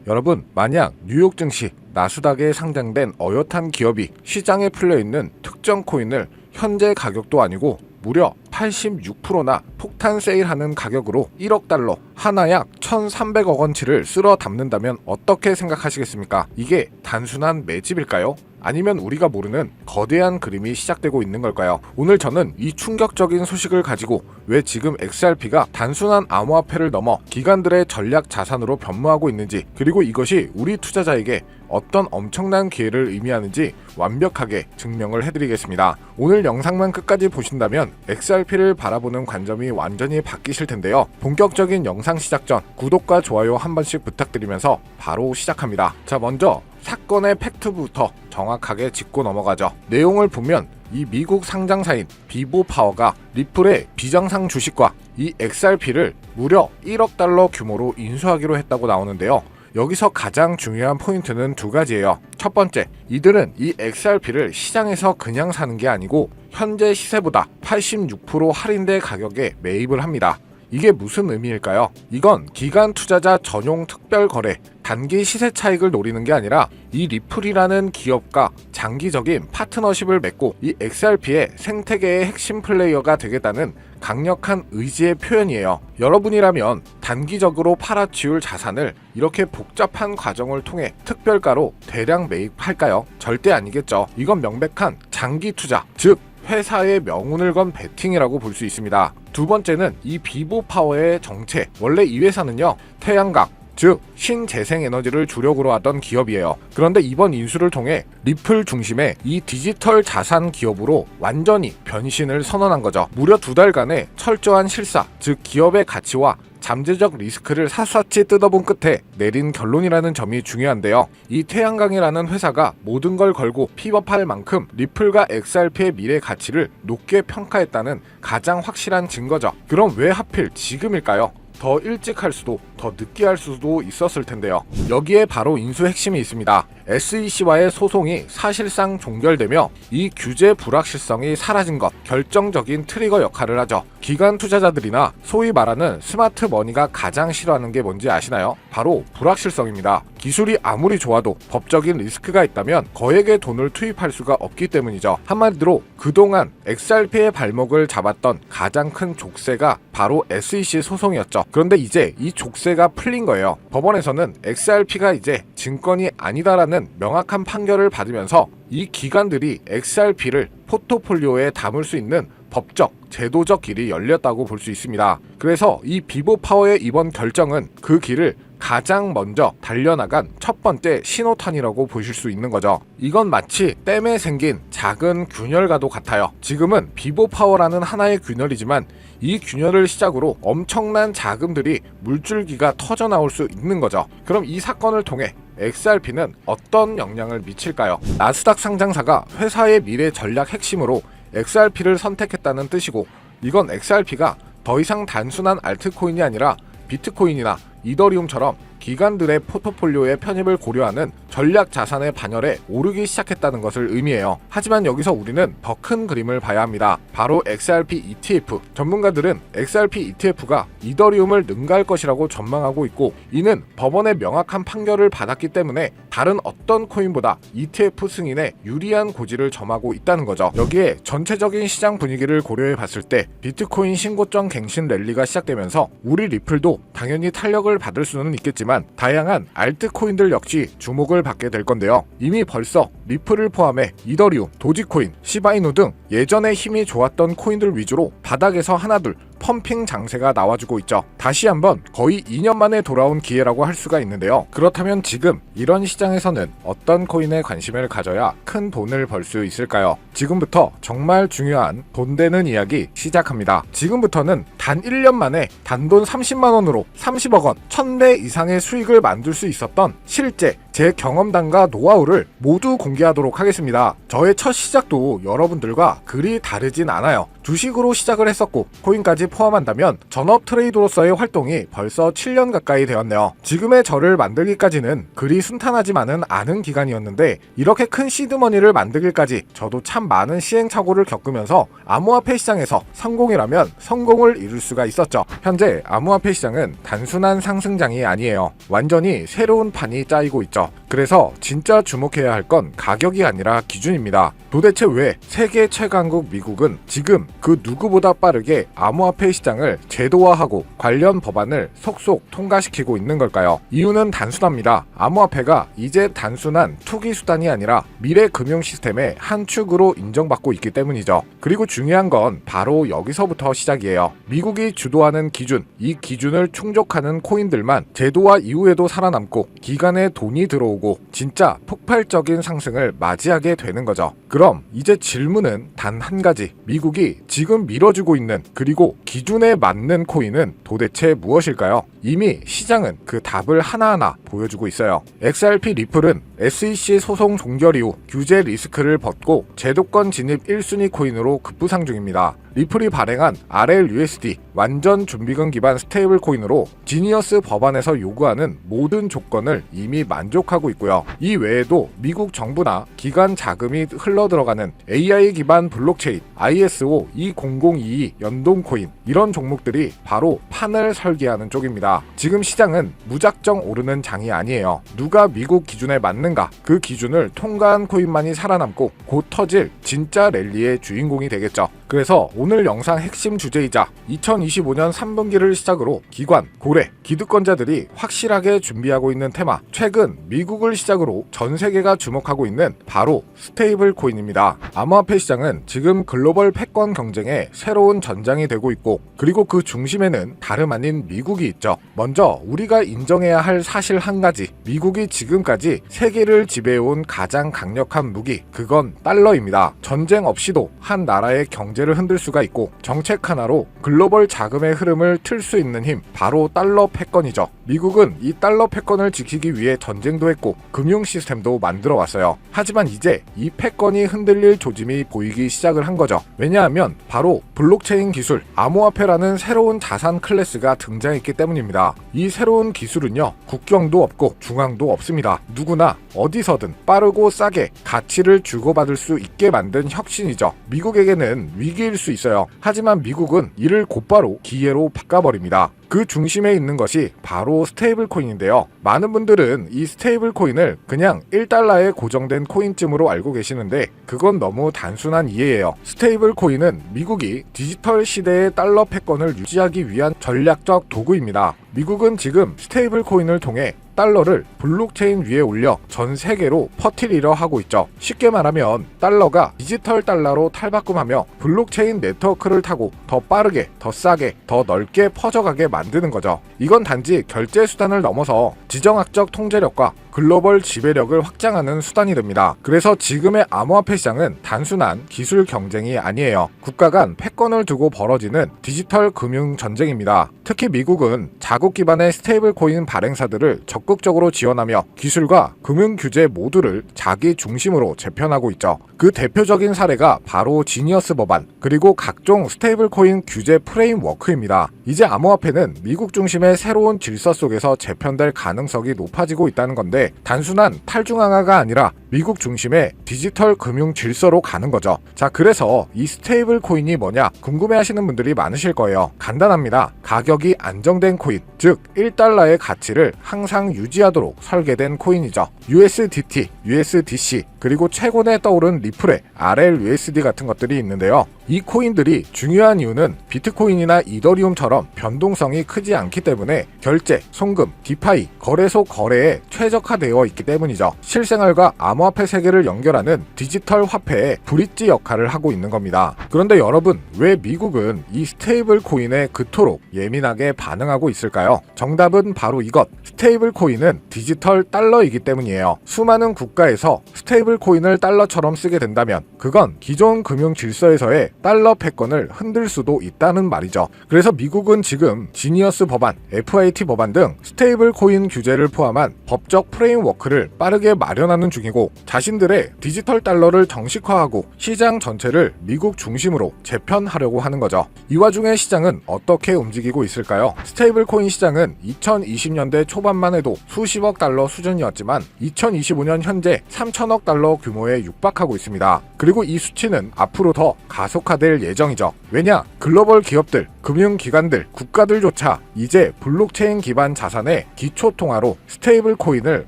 여러분, 만약 뉴욕 증시 나스닥에 상장된 어엿한 기업이 시장에 풀려있는 특정 코인을 현재 가격도 아니고 무려 86%나 폭탄 세일하는 가격으로 1억 달러, 하나 약 1,300억 원치를 쓸어 담는다면 어떻게 생각하시겠습니까? 이게 단순한 매집일까요? 아니면 우리가 모르는 거대한 그림이 시작되고 있는 걸까요? 오늘 저는 이 충격적인 소식을 가지고 왜 지금 XRP가 단순한 암호화폐를 넘어 기관들의 전략 자산으로 변모하고 있는지, 그리고 이것이 우리 투자자에게 어떤 엄청난 기회를 의미하는지 완벽하게 증명을 해드리겠습니다. 오늘 영상만 끝까지 보신다면 XRP를 바라보는 관점이 완전히 바뀌실 텐데요. 본격적인 영상 시작 전 구독과 좋아요 한 번씩 부탁드리면서 바로 시작합니다. 자, 먼저 사건의 팩트부터 정확하게 짚고 넘어가죠. 내용을 보면 이 미국 상장사인 비보파워가 리플의 비정상 주식과 이 XRP를 무려 1억 달러 규모로 인수하기로 했다고 나오는데요. 여기서 가장 중요한 포인트는 두 가지예요. 첫 번째, 이들은 이 XRP를 시장에서 그냥 사는 게 아니고 현재 시세보다 86% 할인된 가격에 매입을 합니다. 이게 무슨 의미일까요? 이건 기관 투자자 전용 특별 거래, 단기 시세 차익을 노리는 게 아니라 이 리플이라는 기업과 장기적인 파트너십을 맺고 이 XRP의 생태계의 핵심 플레이어가 되겠다는 강력한 의지의 표현이에요. 여러분이라면 단기적으로 팔아치울 자산을 이렇게 복잡한 과정을 통해 특별가로 대량 매입할까요? 절대 아니겠죠. 이건 명백한 장기 투자, 즉 회사의 명운을 건 베팅이라고 볼 수 있습니다. 두 번째는 이 비보파워의 정체. 원래 이 회사는요, 태양광, 즉 신재생에너지를 주력으로 하던 기업이에요. 그런데 이번 인수를 통해 리플 중심의 이 디지털 자산 기업으로 완전히 변신을 선언한 거죠. 무려 2달간의 철저한 실사, 즉 기업의 가치와 잠재적 리스크를 샅샅이 뜯어본 끝에 내린 결론이라는 점이 중요한데요. 이 태양광이라는 회사가 모든 걸 걸고 픽업할 만큼 리플과 XRP의 미래 가치를 높게 평가했다는 가장 확실한 증거죠. 그럼 왜 하필 지금일까요? 더 일찍 할 수도, 더 늦게 할 수도 있었을 텐데요. 여기에 바로 인수 핵심이 있습니다. SEC와의 소송이 사실상 종결되며 이 규제 불확실성이 사라진 것, 결정적인 트리거 역할을 하죠. 기관 투자자들이나 소위 말하는 스마트 머니가 가장 싫어하는 게 뭔지 아시나요? 바로 불확실성입니다. 기술이 아무리 좋아도 법적인 리스크가 있다면 거액의 돈을 투입할 수가 없기 때문이죠. 한마디로 그동안 XRP의 발목을 잡았던 가장 큰 족쇄가 바로 SEC 소송이었죠. 그런데 이제 이 족쇄가 풀린 거예요. 법원에서는 XRP가 이제 증권이 아니다라는 명확한 판결을 받으면서 이 기관들이 XRP를 포트폴리오에 담을 수 있는 법적, 제도적 길이 열렸다고 볼 수 있습니다. 그래서 이 비보파워의 이번 결정은 그 길을 가장 먼저 달려나간 첫 번째 신호탄이라고 보실 수 있는 거죠. 이건 마치 댐에 생긴 작은 균열과도 같아요. 지금은 비보파워라는 하나의 균열이지만 이 균열을 시작으로 엄청난 자금들이 물줄기가 터져나올 수 있는 거죠. 그럼 이 사건을 통해 XRP는 어떤 영향을 미칠까요? 나스닥 상장사가 회사의 미래 전략 핵심으로 XRP를 선택했다는 뜻이고, 이건 XRP가 더 이상 단순한 알트코인이 아니라 비트코인이나 이더리움처럼 기관들의 포트폴리오의 편입을 고려하는 전략 자산의 반열에 오르기 시작했다는 것을 의미해요. 하지만 여기서 우리는 더 큰 그림을 봐야 합니다. 바로 XRP ETF. 전문가들은 XRP ETF가 이더리움을 능가할 것이라고 전망하고 있고, 이는 법원의 명확한 판결을 받았기 때문에 다른 어떤 코인보다 ETF 승인에 유리한 고지를 점하고 있다는 거죠. 여기에 전체적인 시장 분위기를 고려해 봤을 때 비트코인 신고점 갱신 랠리가 시작되면서 우리 리플도 당연히 탄력을 받을 수는 있겠지만 다양한 알트코인들 역시 주목을 받게 될 건데요. 이미 벌써 리플을 포함해 이더리움, 도지코인, 시바이누 등 예전에 힘이 좋았던 코인들 위주로 바닥에서 하나둘 펌핑 장세가 나와주고 있죠. 다시 한번 거의 2년 만에 돌아온 기회라고 할 수가 있는데요. 그렇다면 지금 이런 시장에서는 어떤 코인에 관심을 가져야 큰 돈을 벌 수 있을까요? 지금부터 정말 중요한 돈 되는 이야기 시작합니다. 지금부터는 단 1년 만에 단돈 30만 원으로 30억 원, 1000배 이상의 수익을 만들 수 있었던 실제 제 경험담과 노하우를 모두 공개하도록 하겠습니다. 저의 첫 시작도 여러분들과 그리 다르진 않아요. 주식으로 시작을 했었고 코인까지 포함한다면 전업 트레이더로서의 활동이 벌써 7년 가까이 되었네요. 지금의 저를 만들기까지는 그리 순탄하지만은 않은 기간이었는데 이렇게 큰 시드머니를 만들기까지 저도 참 많은 시행착오를 겪으면서 암호화폐 시장에서 성공이라면 성공을 이룰 수가 있었죠. 현재 암호화폐 시장은 단순한 상승장이 아니에요. 완전히 새로운 판이 짜이고 있죠. 그래서 진짜 주목해야 할 건 가격이 아니라 기준입니다. 도대체 왜 세계 최강국 미국은 지금 그 누구보다 빠르게 암호화폐 시장을 제도화하고 관련 법안을 속속 통과시키고 있는 걸까요? 이유는 단순합니다. 암호화폐가 이제 단순한 투기 수단이 아니라 미래 금융 시스템의 한 축으로 인정받고 있기 때문이죠. 그리고 중요한 건 바로 여기서부터 시작이에요. 미국이 주도하는 기준, 이 기준을 충족하는 코인들만 제도화 이후에도 살아남고 기간에 돈이 들어오고 진짜 폭발적인 상승을 맞이하게 되는 거죠. 그럼 이제 질문은 단 한 가지. 미국이 지금 밀어주고 있는 그리고 기준에 맞는 코인은 도대체 무엇일까요? 이미 시장은 그 답을 하나하나 보여주고 있어요. XRP 리플은 SEC 소송 종결 이후 규제 리스크를 벗고 제도권 진입 1순위 코인으로 급부상 중입니다. 리플이 발행한 RLUSD 완전 준비금 기반 스테이블 코인으로 지니어스 법안에서 요구하는 모든 조건을 이미 만족하고 있고요. 이 외에도 미국 정부나 기관 자금이 흘러들어가는 AI 기반 블록체인 ISO 20022 연동 코인 이런 종목들이 바로 판을 설계하는 쪽입니다. 지금 시장은 무작정 오르는 장이 아니에요. 누가 미국 기준에 맞는가 그 기준을 통과한 코인만이 살아남고 곧 터질 진짜 랠리의 주인공이 되겠죠. 그래서 오늘 영상 핵심 주제이자 2025년 3분기를 시작으로 기관, 고래, 기득권자들이 확실하게 준비하고 있는 테마, 최근 미국을 시작으로 전 세계가 주목하고 있는 바로 스테이블 코인입니다. 암호화폐 시장은 지금 글로벌 패권 경쟁의 새로운 전장이 되고 있고 그리고 그 중심에는 다름 아닌 미국이 있죠. 먼저 우리가 인정해야 할 사실 한 가지, 미국이 지금까지 세계를 지배해온 가장 강력한 무기, 그건 달러입니다. 전쟁 없이도 한 나라의 경제를 흔들 수가 있고 정책 하나로 글로벌 자금의 흐름을 틀 수 있는 힘, 바로 달러 패권이죠. 미국은 이 달러 패권을 지키기 위해 전쟁도 했고 금융 시스템도 만들어 왔어요. 하지만 이제 이 패권이 흔들릴 조짐이 보이기 시작을 한 거죠. 왜냐하면 바로 블록체인 기술, 암호화폐라는 새로운 자산 클래스가 등장했기 때문입니다. 이 새로운 기술은요, 국경도 없고 중앙도 없습니다. 누구나 어디서든 빠르고 싸게 가치를 주고받을 수 있게 만든 혁신이죠. 미국에게는 위기일 수 있어요. 하지만 미국은 이를 곧바로 기회로 바꿔버립니다. 그 중심에 있는 것이 바로 스테이블 코인인데요. 많은 분들은 이 스테이블 코인을 그냥 1달러에 고정된 코인쯤으로 알고 계시는데 그건 너무 단순한 이해예요. 스테이블 코인은 미국이 디지털 시대의 달러 패권을 유지하기 위한 전략적 도구입니다. 미국은 지금 스테이블 코인을 통해 달러를 블록체인 위에 올려 전 세계로 퍼뜨리려 하고 있죠. 쉽게 말하면 달러가 디지털 달러로 탈바꿈하며 블록체인 네트워크를 타고 더 빠르게, 더 싸게, 더 넓게 퍼져가게 만드는 거죠. 이건 단지 결제 수단을 넘어서 지정학적 통제력과 글로벌 지배력을 확장하는 수단이 됩니다. 그래서 지금의 암호화폐 시장은 단순한 기술 경쟁이 아니에요. 국가 간 패권을 두고 벌어지는 디지털 금융 전쟁입니다. 특히 미국은 자국 기반의 스테이블 코인 발행사들을 적극적으로 지원하며 기술과 금융 규제 모두를 자기 중심으로 재편하고 있죠. 그 대표적인 사례가 바로 지니어스 법안, 그리고 각종 스테이블 코인 규제 프레임워크입니다. 이제 암호화폐는 미국 중심의 새로운 질서 속에서 재편될 가능성이 높아지고 있다는 건데 단순한 탈중앙화가 아니라 미국 중심의 디지털 금융 질서로 가는 거죠. 자, 그래서 이 스테이블 코인이 뭐냐 궁금해하시는 분들이 많으실 거예요. 간단합니다. 가격이 안정된 코인, 즉 1달러의 가치를 항상 유지하도록 설계된 코인이죠. USDT, USDC, 그리고 최근에 떠오른 리플의 RLUSD 같은 것들이 있는데요. 이 코인들이 중요한 이유는 비트코인이나 이더리움처럼 변동성이 크지 않기 때문에 결제, 송금, 디파이, 거래소 거래에 최적화되어 있기 때문이죠. 실생활과 암호화폐 세계를 연결하는 디지털 화폐의 브릿지 역할을 하고 있는 겁니다. 그런데 여러분, 왜 미국은 이 스테이블 코인에 그토록 예민하게 반응하고 있을까요? 정답은 바로 이것. 스테이블 코인은 디지털 달러이기 때문이에요. 수많은 국가에서 스테이블 코인을 달러처럼 쓰게 된다면 그건 기존 금융 질서에서의 달러 패권을 흔들 수도 있다는 말이죠. 그래서 미국은 지금 지니어스 법안, FIT 법안 등 스테이블 코인 규제를 포함한 법적 프레임워크를 빠르게 마련하는 중이고 자신들의 디지털 달러를 정식화하고 시장 전체를 미국 중심으로 재편하려고 하는 거죠. 이 와중에 시장은 어떻게 움직이고 있을까요? 스테이블 코인 시장은 2020년대 초반만 해도 수십억 달러 수준이었지만 2025년 현재 3천억 달러 규모에 육박하고 있습니다. 그리고 이 수치는 앞으로 더 가속화될 예정이죠. 왜냐? 글로벌 기업들, 금융기관들, 국가들조차 이제 블록체인 기반 자산의 기초통화로 스테이블 코인을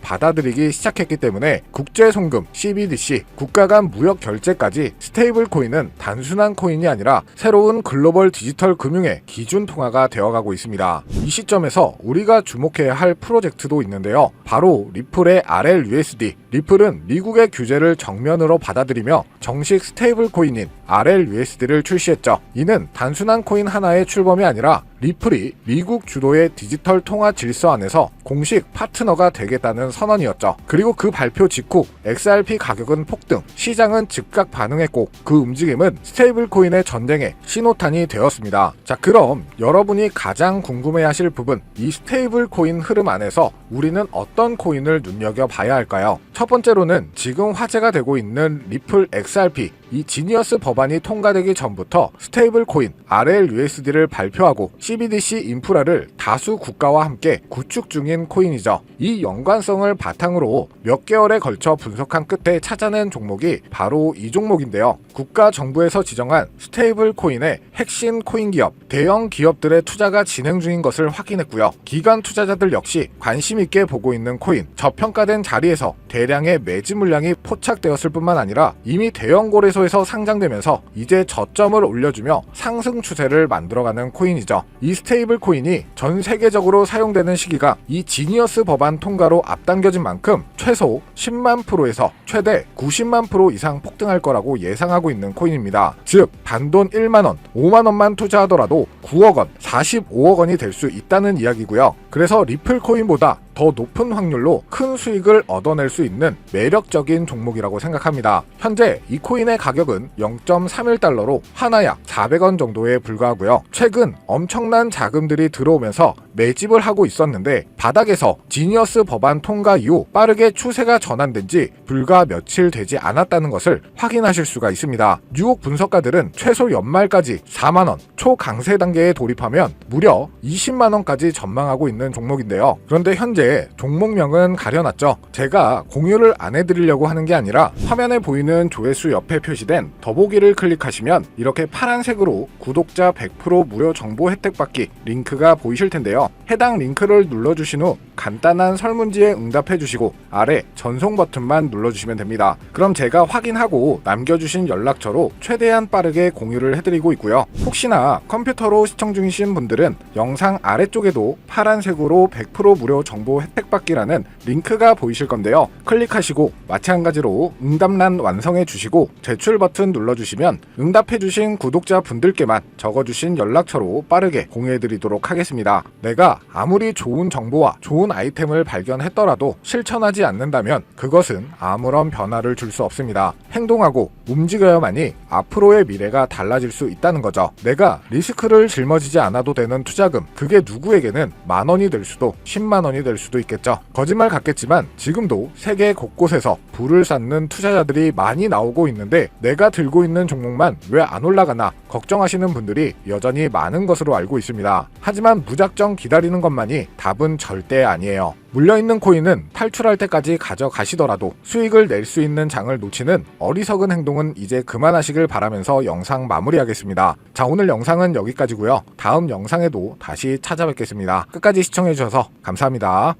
받아들이기 시작했기 때문에 국제송금, CBDC, 국가 간 무역 결제까지 스테이블 코인은 단순한 코인이 아니라 새로운 글로벌 디지털 금융의 기준 통화가 되어가고 있습니다. 이 시점에서 우리가 주목해야 할 프로젝트도 있는데요. 바로 리플의 RLUSD. 리플은 미국의 규제를 정면으로 받아들이며 정식 스테이블 코인인 RLUSD를 출시했죠. 이는 단순한 코인 하나의 출범이 아니라 리플이 미국 주도의 디지털 통화 질서 안에서 공식 파트너가 되겠다는 선언이었죠. 그리고 그 발표 직후 XRP 가격은 폭등, 시장은 즉각 반응했고 그 움직임은 스테이블 코인의 전쟁의 신호탄이 되었습니다. 자, 그럼 여러분이 가장 궁금해하실 부분, 이 스테이블 코인 흐름 안에서 우리는 어떤 코인을 눈여겨봐야 할까요? 첫 번째로는 지금 화제가 되고 있는 리플 XRP, 이 지니어스 법안이 통과되기 전부터 스테이블 코인 RLUSD를 발표하고 CBDC 인프라를 다수 국가와 함께 구축 중인 코인이죠. 이 연관성을 바탕으로 몇 개월에 걸쳐 분석한 끝에 찾아낸 종목이 바로 이 종목인데요. 국가 정부에서 지정한 스테이블 코인의 핵심 코인 기업, 대형 기업들의 투자가 진행 중인 것을 확인했고요. 기관 투자자들 역시 관심 있게 보고 있는 코인, 저평가된 자리에서 대량의 매집 물량이 포착되었을 뿐만 아니라 이미 대형 거래소에서 상장되면서 이제 저점을 올려주며 상승 추세를 만들어가는 코인이죠. 이 스테이블 코인이 전 세계적으로 사용되는 시기가 이 지니어스 법안 통과로 앞당겨진 만큼 최소 10만 프로에서 최대 90만 프로 이상 폭등할 거라고 예상하고 있는 코인입니다. 즉 단돈 1만원, 5만원만 투자하더라도 9억원, 45억원이 될 수 있다는 이야기고요. 그래서 리플 코인보다 더 높은 확률로 큰 수익을 얻어낼 수 있는 매력적인 종목이라고 생각합니다. 현재 이 코인의 가격은 0.31달러로 하나 약 400원 정도에 불과하고요. 최근 엄청난 자금들이 들어오면서 매집을 하고 있었는데 바닥에서 지니어스 법안 통과 이후 빠르게 추세가 전환된 지 불과 며칠 되지 않았다는 것을 확인하실 수가 있습니다. 뉴욕 분석가들은 최소 연말까지 4만원, 초강세 단계에 돌입하면 무려 20만원까지 전망하고 있는 종목인데요. 그런데 현재 종목명은 가려놨죠. 제가 공유를 안 해드리려고 하는 게 아니라 화면에 보이는 조회수 옆에 표시된 더보기를 클릭하시면 이렇게 파란색으로 구독자 100% 무료 정보 혜택 받기 링크가 보이실 텐데요. 해당 링크를 눌러주신 후 간단한 설문지에 응답해주시고 아래 전송 버튼만 눌러주시면 됩니다. 그럼 제가 확인하고 남겨주신 연락처로 최대한 빠르게 공유를 해드리고 있고요. 혹시나 컴퓨터로 시청 중이신 분들은 영상 아래쪽에도 파란색으로 100% 무료 정보 혜택 받기라는 링크가 보이실 건데요. 클릭하시고 마찬가지로 응답란 완성해 주시고 제출 버튼 눌러주시면 응답해주신 구독자 분들께만 적어주신 연락처로 빠르게 공유해드리도록 하겠습니다. 내가 아무리 좋은 정보와 좋은 아이템을 발견했더라도 실천하지 않는다면 그것은 아무런 변화를 줄 수 없습니다. 행동하고 움직여야만이 앞으로의 미래가 달라질 수 있다는 거죠. 내가 리스크를 짊어지지 않아도 되는 투자금, 그게 누구에게는 만원이 될 수도 10만원이 될 수도 있겠죠. 거짓말 같겠지만 지금도 세계 곳곳에서 불을 쌓는 투자자들이 많이 나오고 있는데 내가 들고 있는 종목만 왜 안 올라가나 걱정하시는 분들이 여전히 많은 것으로 알고 있습니다. 하지만 무작정 기다리는 것만이 답은 절대 아니에요. 물려있는 코인은 탈출할 때까지 가져가시더라도 수익을 낼 수 있는 장을 놓치는 어리석은 행동은 이제 그만하시길 바라면서 영상 마무리하겠습니다. 자, 오늘 영상은 여기까지고요. 다음 영상에도 다시 찾아뵙겠습니다. 끝까지 시청해주셔서 감사합니다.